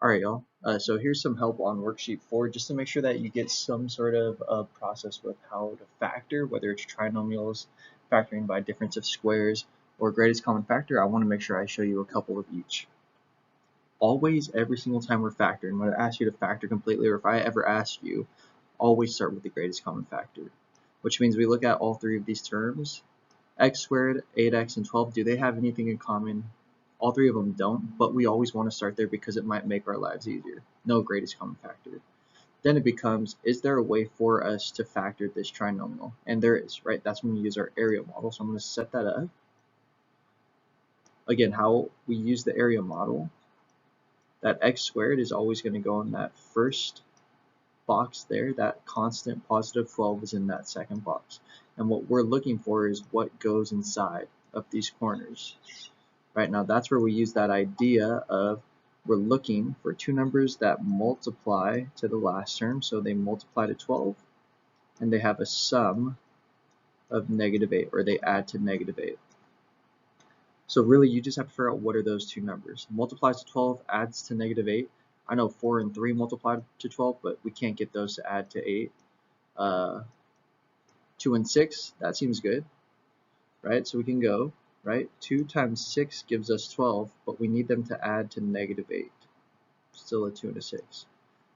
Alright, y'all. So here's some help on worksheet 4 just to make sure that you get some sort of process with how to factor, whether it's trinomials, factoring by difference of squares, or greatest common factor. I want to make sure I show you a couple of each. Always, every single time we're factoring, when I ask you to factor completely, or if I ever ask you, always start with the greatest common factor, which means we look at all three of these terms. X squared, 8x, and 12, do they have anything in common? All three of them don't, but we always want to start there because it might make our lives easier. No greatest common factor. Then it becomes, is there a way for us to factor this trinomial? And there is, right? That's when we use our area model. So I'm going to set that up. Again, how we use the area model, that x squared is always going to go in that first box there. That constant positive 12 is in that second box. And what we're looking for is what goes inside of these corners. Right now, that's where we use that idea of we're looking for two numbers that multiply to the last term. So they multiply to 12, and they have a sum of -8, or they add to -8. So really, you just have to figure out what are those two numbers. Multiplies to 12, adds to -8. I know 4 and 3 multiply to 12, but we can't get those to add to 8. 2 and 6, that seems good, right? So we can go, right? 2 times 6 gives us 12, but we need them to add to -8. Still a 2 and a 6.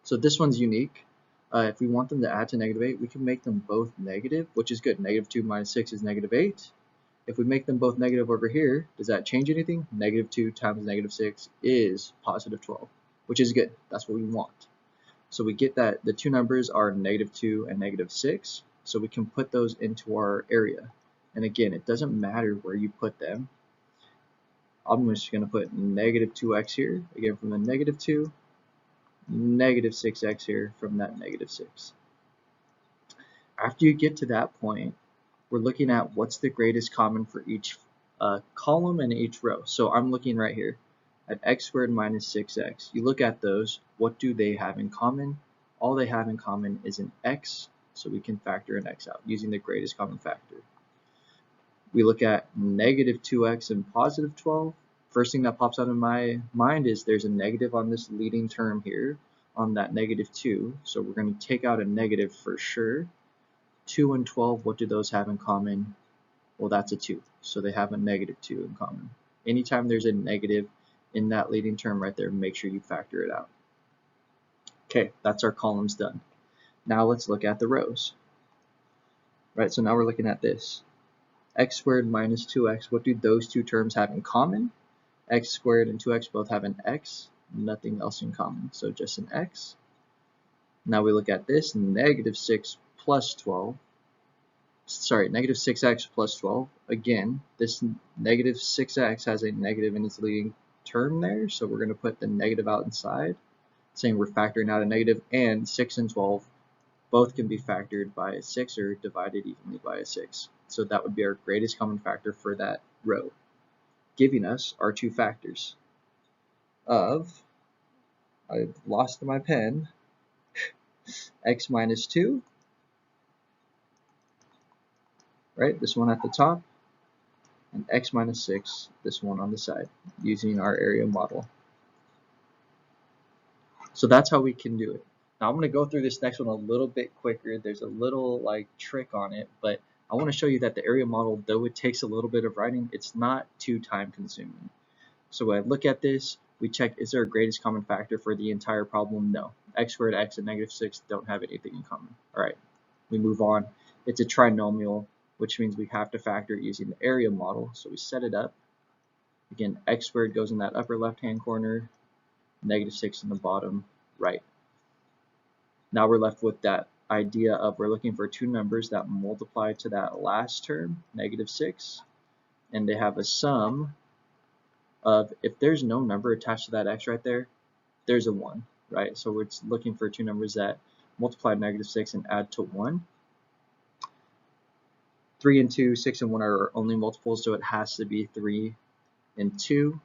So this one's unique. If we want them to add to -8, we can make them both negative, which is good. -2 minus 6 is -8. If we make them both negative over here, does that change anything? -2 times -6 is positive 12, which is good. That's what we want. So we get that the two numbers are -2 and -6, so we can put those into our area. And again, it doesn't matter where you put them. I'm just going to put -2x here, again from the -2, -6x here from that -6. After you get to that point, we're looking at what's the greatest common for each column and each row. So I'm looking right here at x squared minus 6x. You look at those, what do they have in common? All they have in common is an x, so we can factor an x out using the greatest common factor. We look at -2x and positive 12. First thing that pops out in my mind is there's a negative on this leading term here on that -2, so we're going to take out a negative for sure. 2 and 12, what do those have in common? Well, that's a 2, so they have a -2 in common. Anytime there's a negative in that leading term right there, make sure you factor it out. Okay, that's our columns done. Now let's look at the rows. Right, so now we're looking at this. X squared minus 2x, what do those two terms have in common? X squared and 2x both have an x, nothing else in common, so just an x. Now we look at this, -6 plus 12. Sorry, -6x plus 12. Again, this -6x has a negative in its leading term there, so we're going to put the negative out inside, saying we're factoring out a negative, and 6 and 12 both can be factored by a 6 or divided evenly by a 6. So that would be our greatest common factor for that row, giving us our two factors of, I've lost my pen, x minus 2, right, this one at the top, and x minus 6, this one on the side, using our area model. So that's how we can do it. Now I'm going to go through this next one a little bit quicker. There's a little trick on it, but I want to show you that the area model, though it takes a little bit of writing, it's not too time consuming. So when I look at this, we check, is there a greatest common factor for the entire problem? No. X squared, x, and -6 don't have anything in common. All right, we move on. It's a trinomial, which means we have to factor it using the area model. So we set it up. Again, x squared goes in that upper left-hand corner, -6 in the bottom right. Now we're left with that idea of we're looking for two numbers that multiply to that last term, -6, and they have a sum of, if there's no number attached to that x right there, there's a 1, right? So we're looking for two numbers that multiply -6 and add to 1. 3 and 2, 6 and 1 are only multiples, so it has to be 3 and 2.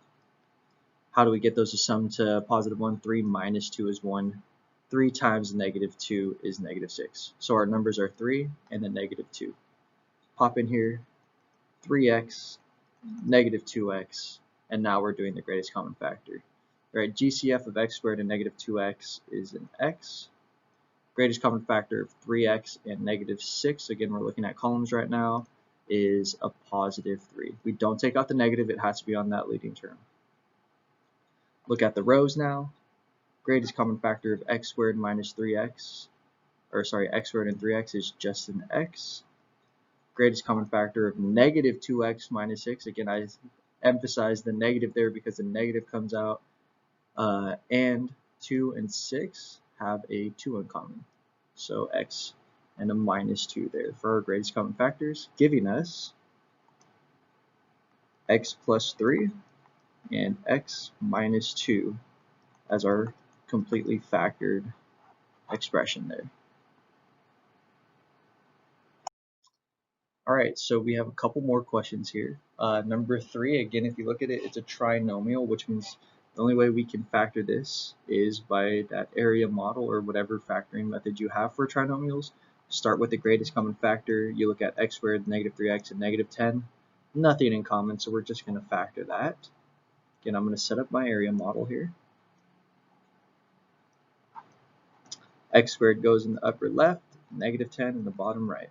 How do we get those to sum to positive 1? 3 minus 2 is 1. 3 times -2 is -6. So our numbers are 3 and then -2. Pop in here, 3x, -2x, and now we're doing the greatest common factor. right? GCF of x squared and negative 2x is an x. Greatest common factor of 3x and negative 6, again, we're looking at columns right now, is a positive 3. We don't take out the negative, it has to be on that leading term. Look at the rows now. Greatest common factor of x squared minus 3x, or sorry, x squared and 3x is just an x. Greatest common factor of negative 2x minus 6, again, I emphasize the negative there because the negative comes out, and 2 and 6 have a 2 in common. So x and a minus 2 there for our greatest common factors, giving us x plus 3 and x minus 2 as our completely factored expression there. Alright, so we have a couple more questions here. Number 3, again, if you look at it, it's a trinomial, which means the only way we can factor this is by that area model or whatever factoring method you have for trinomials. Start with the greatest common factor. You look at x squared, negative 3x, and negative 10. Nothing in common, so we're just going to factor that. Again, I'm going to set up my area model here. X squared goes in the upper left, negative 10 in the bottom right.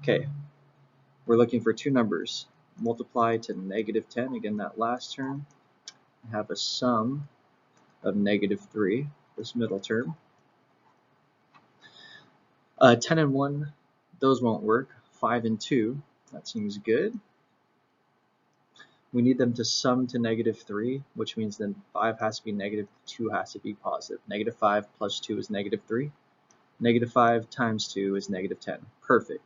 Okay, we're looking for two numbers. Multiply to negative 10, again that last term. Have a sum of negative 3, this middle term. 10 and 1, those won't work. 5 and 2, that seems good. We need them to sum to negative 3, which means then 5 has to be negative, 2 has to be positive. Negative 5 plus 2 is negative 3. Negative 5 times 2 is negative 10. Perfect.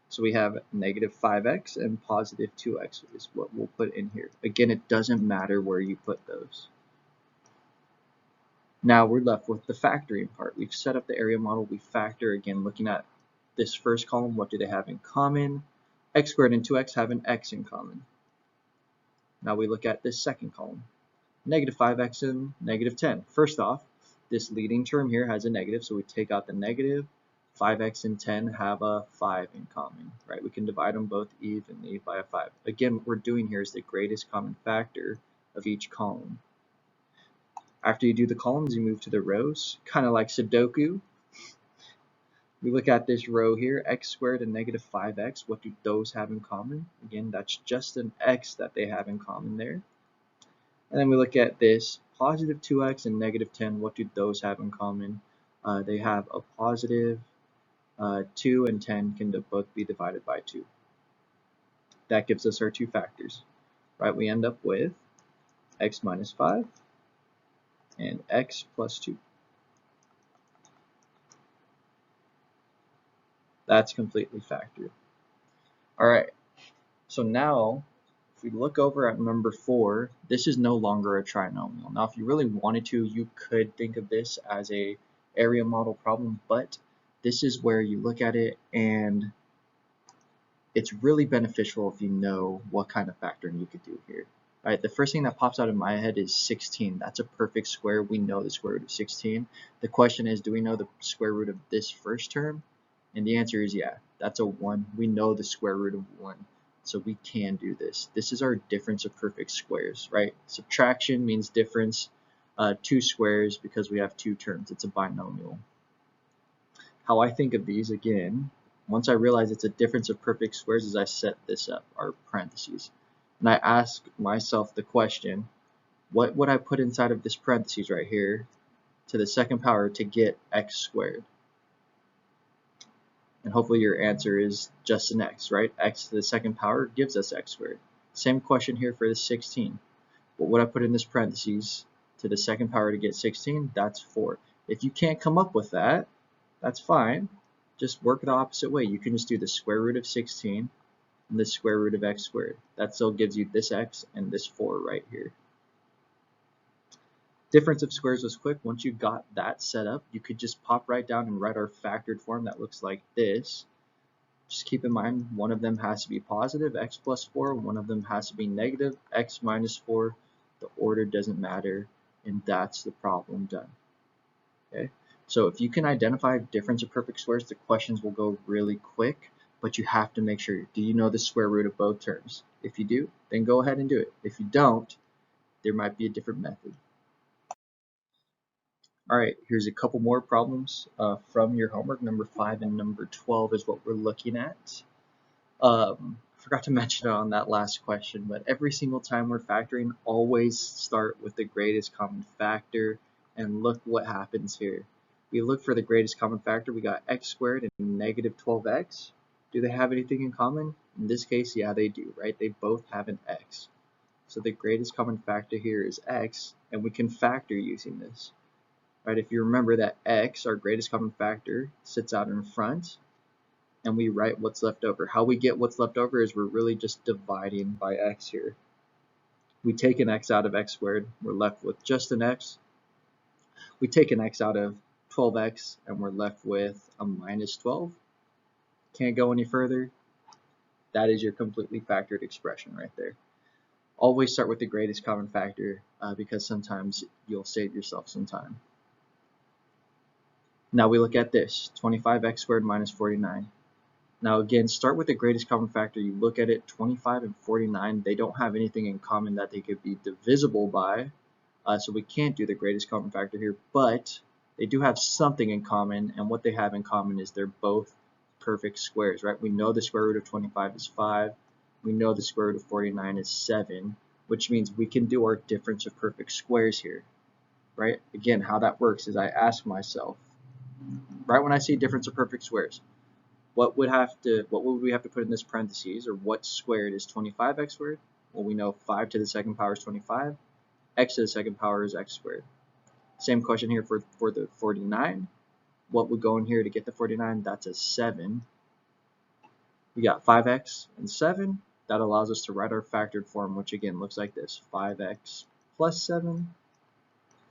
So we have negative 5x and positive 2x is what we'll put in here. Again, it doesn't matter where you put those. Now we're left with the factoring part. We've set up the area model. We factor, again, looking at this first column, what do they have in common? X squared and 2x have an x in common. Now we look at this second column. Negative 5x and negative 10. First off, this leading term here has a negative, so we take out the negative. 5x and 10 have a 5 in common, right? We can divide them both evenly by a 5. Again, what we're doing here is the greatest common factor of each column. After you do the columns, you move to the rows, kind of like Sudoku. We look at this row here, x squared and negative 5x. What do those have in common? Again, that's just an x that they have in common there. And then we look at this positive 2x and negative 10. What do those have in common? They have a positive 2 and 10 can both be divided by 2. That gives us our two factors, right? We end up with x minus 5 and x plus 2. That's completely factored. All right, so now if we look over at number 4, this is no longer a trinomial. Now, if you really wanted to, you could think of this as a area model problem, but this is where you look at it and it's really beneficial if you know what kind of factoring you could do here. Right, the first thing that pops out of my head is 16. That's a perfect square. We know the square root of 16. The question is, do we know the square root of this first term? And the answer is yeah, that's a 1. We know the square root of 1. So we can do this. This is our difference of perfect squares, right? Subtraction means difference, 2 squares because we have 2 terms. It's a binomial. How I think of these, again, once I realize it's a difference of perfect squares, is I set this up, our parentheses. And I ask myself the question, what would I put inside of this parentheses right here to the second power to get x squared? And hopefully your answer is just an x, right? X to the second power gives us x squared. Same question here for the 16. What would I put in this parentheses to the second power to get 16? That's 4. If you can't come up with that, that's fine. Just work the opposite way. You can just do the square root of 16 and the square root of x squared. That still gives you this x and this 4 right here. Difference of squares was quick. Once you got that set up, you could just pop right down and write our factored form that looks like this. Just keep in mind, one of them has to be positive, x plus 4. One of them has to be negative, x minus 4. The order doesn't matter, and that's the problem done. Okay, so if you can identify difference of perfect squares, the questions will go really quick, but you have to make sure, do you know the square root of both terms? If you do, then go ahead and do it. If you don't, there might be a different method. All right, here's a couple more problems from your homework. Number 5 and number 12 is what we're looking at. I forgot to mention it on that last question, but every single time we're factoring, always start with the greatest common factor, and look what happens here. We look for the greatest common factor. We got x squared and negative 12x. Do they have anything in common? In this case, yeah, they do, right? They both have an x. So the greatest common factor here is x, and we can factor using this. Right, if you remember that x, our greatest common factor, sits out in front, and we write what's left over. How we get what's left over is we're really just dividing by x here. We take an x out of x squared, we're left with just an x. We take an x out of 12x, and we're left with a minus 12. Can't go any further. That is your completely factored expression right there. Always start with the greatest common factor because sometimes you'll save yourself some time. Now we look at this, 25x squared minus 49. Now again, start with the greatest common factor. You look at it, 25 and 49, they don't have anything in common that they could be divisible by, so we can't do the greatest common factor here, but they do have something in common, and what they have in common is they're both perfect squares, right? We know the square root of 25 is 5. We know the square root of 49 is 7, which means we can do our difference of perfect squares here, right? Again, how that works is I ask myself, right when I see difference of perfect squares, what would we have to put in this parentheses, or what squared is 25x squared? Well, we know 5 to the second power is 25, x to the second power is x squared. Same question here for the 49. What would go in here to get the 49? That's a 7. We got 5x and 7. That allows us to write our factored form, which again looks like this: 5x plus 7,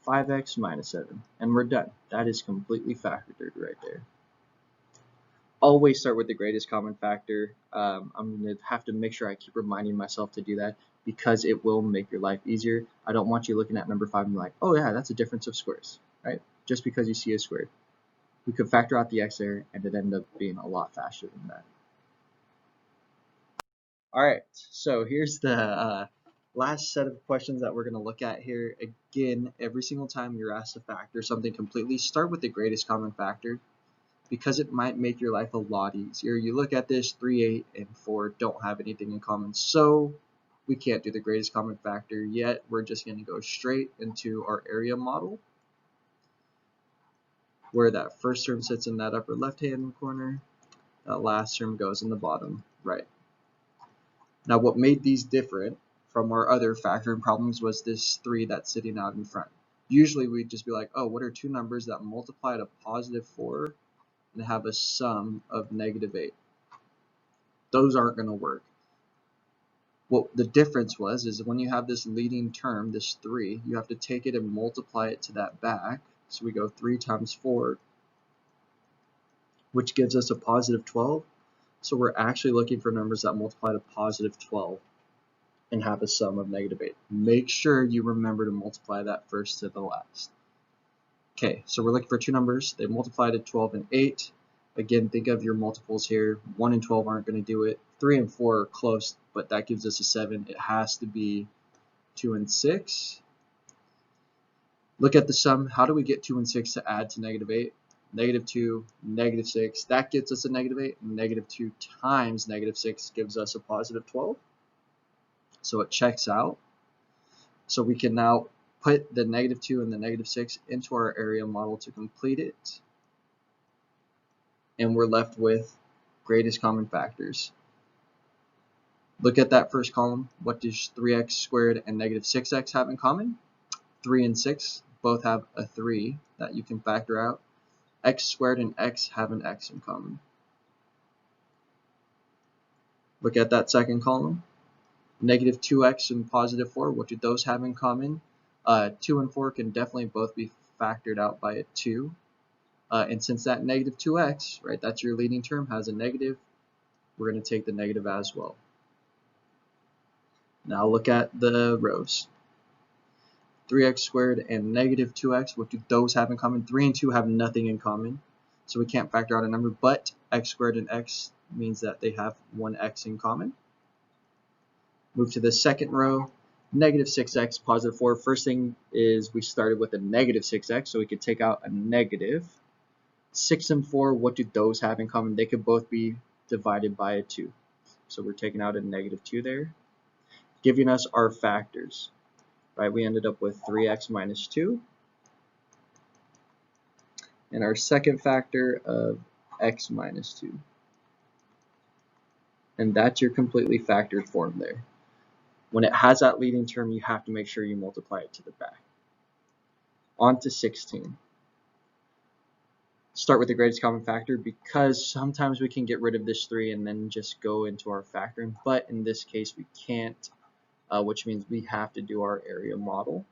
5x minus 7, and we're done. That is completely factored right there. Always start with the greatest common factor. I'm going to have to make sure I keep reminding myself to do that because it will make your life easier. I don't want you looking at number 5 and be like, oh yeah, that's a difference of squares, right? Just because you see a squared. We could factor out the x there, and it ended up being a lot faster than that. All right, so here's the last set of questions that we're going to look at here. Again, every single time you're asked to factor something completely, start with the greatest common factor because it might make your life a lot easier. You look at this, 3, 8, and 4 don't have anything in common, so we can't do the greatest common factor yet. We're just going to go straight into our area model, where that first term sits in that upper left-hand corner, that last term goes in the bottom right. Now what made these different from our other factoring problems was this 3 that's sitting out in front. Usually we'd just be like, oh, what are two numbers that multiply to positive 4 and have a sum of negative 8? Those aren't going to work. What the difference was is when you have this leading term, this 3, you have to take it and multiply it to that back. So we go 3 times 4, which gives us a positive 12. So we're actually looking for numbers that multiply to positive 12 and have a sum of negative 8. Make sure you remember to multiply that first to the last. Okay, so we're looking for two numbers. They multiply to 12 and 8. Again, think of your multiples here. 1 and 12 aren't going to do it. 3 and 4 are close, but that gives us a 7. It has to be 2 and 6. Look at the sum. How do we get 2 and 6 to add to negative 8? Negative 2, negative 6. That gets us a negative 8. Negative 2 times negative 6 gives us a positive 12. So it checks out. So we can now put the negative 2 and the negative 6 into our area model to complete it. And we're left with greatest common factors. Look at that first column. What does 3x squared and negative 6x have in common? 3 and 6 both have a 3 that you can factor out. X squared and x have an x in common. Look at that second column. Negative 2x and positive 4, what do those have in common? 2 and 4 can definitely both be factored out by a 2. And since that negative 2x, right, that's your leading term, has a negative, we're going to take the negative as well. Now look at the rows. 3x squared and negative 2x, what do those have in common? 3 and 2 have nothing in common, so we can't factor out a number, but x squared and x means that they have one x in common. Move to the second row. Negative 6x, positive 4. First thing is we started with a negative 6x, so we could take out a negative. 6 and 4, what do those have in common? They could both be divided by a 2. So we're taking out a negative 2 there, giving us our factors. Right, we ended up with 3x minus 2. And our second factor of x minus 2. And that's your completely factored form there. When it has that leading term, you have to make sure you multiply it to the back. On to 16. Start with the greatest common factor, because sometimes we can get rid of this 3 and then just go into our factoring, but in this case we can't, which means we have to do our area model.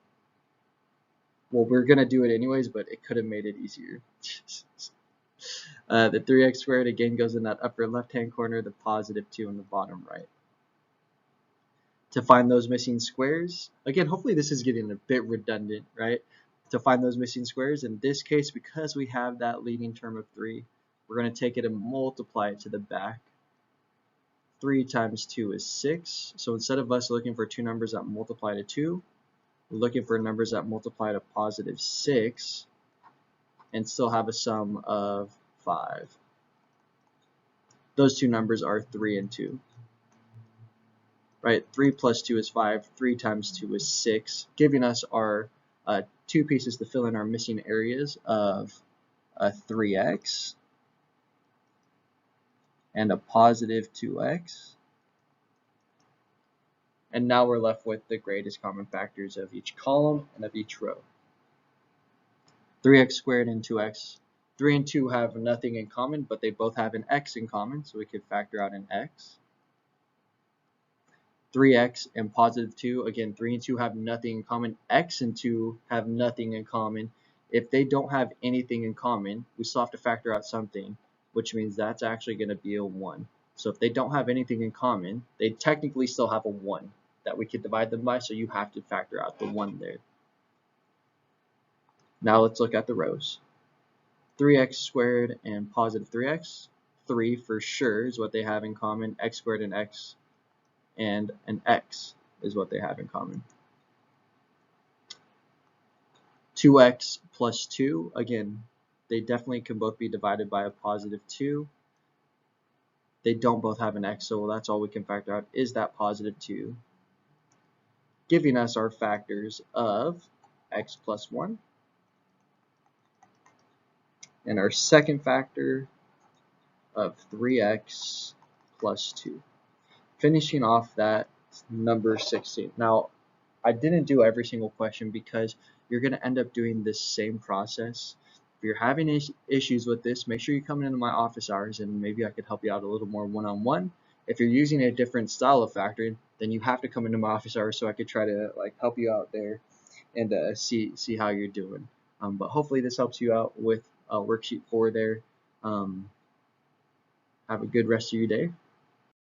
Well, we're going to do it anyways, but it could have made it easier. The 3x squared again goes in that upper left hand corner, the positive 2 in the bottom right. To find those missing squares, again, hopefully this is getting a bit redundant, right? To find those missing squares, in this case, because we have that leading term of 3, we're going to take it and multiply it to the back. 3 times 2 is 6. So instead of us looking for two numbers that multiply to 2, we're looking for numbers that multiply to positive 6 and still have a sum of 5. Those two numbers are 3 and 2. Right, 3 plus 2 is 5, 3 times 2 is 6, giving us our two pieces to fill in our missing areas of a 3x and a positive 2x. And now we're left with the greatest common factors of each column and of each row. 3x squared and 2x. 3 and 2 have nothing in common, but they both have an x in common, so we could factor out an x. 3x and positive 2, again, 3 and 2 have nothing in common. X and 2 have nothing in common. If they don't have anything in common, we still have to factor out something, which means that's actually going to be a 1. So if they don't have anything in common, they technically still have a 1 that we could divide them by, so you have to factor out the 1 there. Now let's look at the rows. 3x squared and positive 3x. 3 for sure is what they have in common. X squared and x and an x is what they have in common. 2x plus 2, again, they definitely can both be divided by a positive 2. They don't both have an x, so that's all we can factor out is that positive 2, giving us our factors of x plus 1 and our second factor of 3x plus 2. Finishing off that number 16. Now, I didn't do every single question because you're going to end up doing this same process. If you're having issues with this, make sure you come into my office hours and maybe I could help you out a little more one-on-one. If you're using a different style of factoring, then you have to come into my office hours so I could try to help you out there and see how you're doing. But hopefully this helps you out with worksheet 4 there. Have a good rest of your day.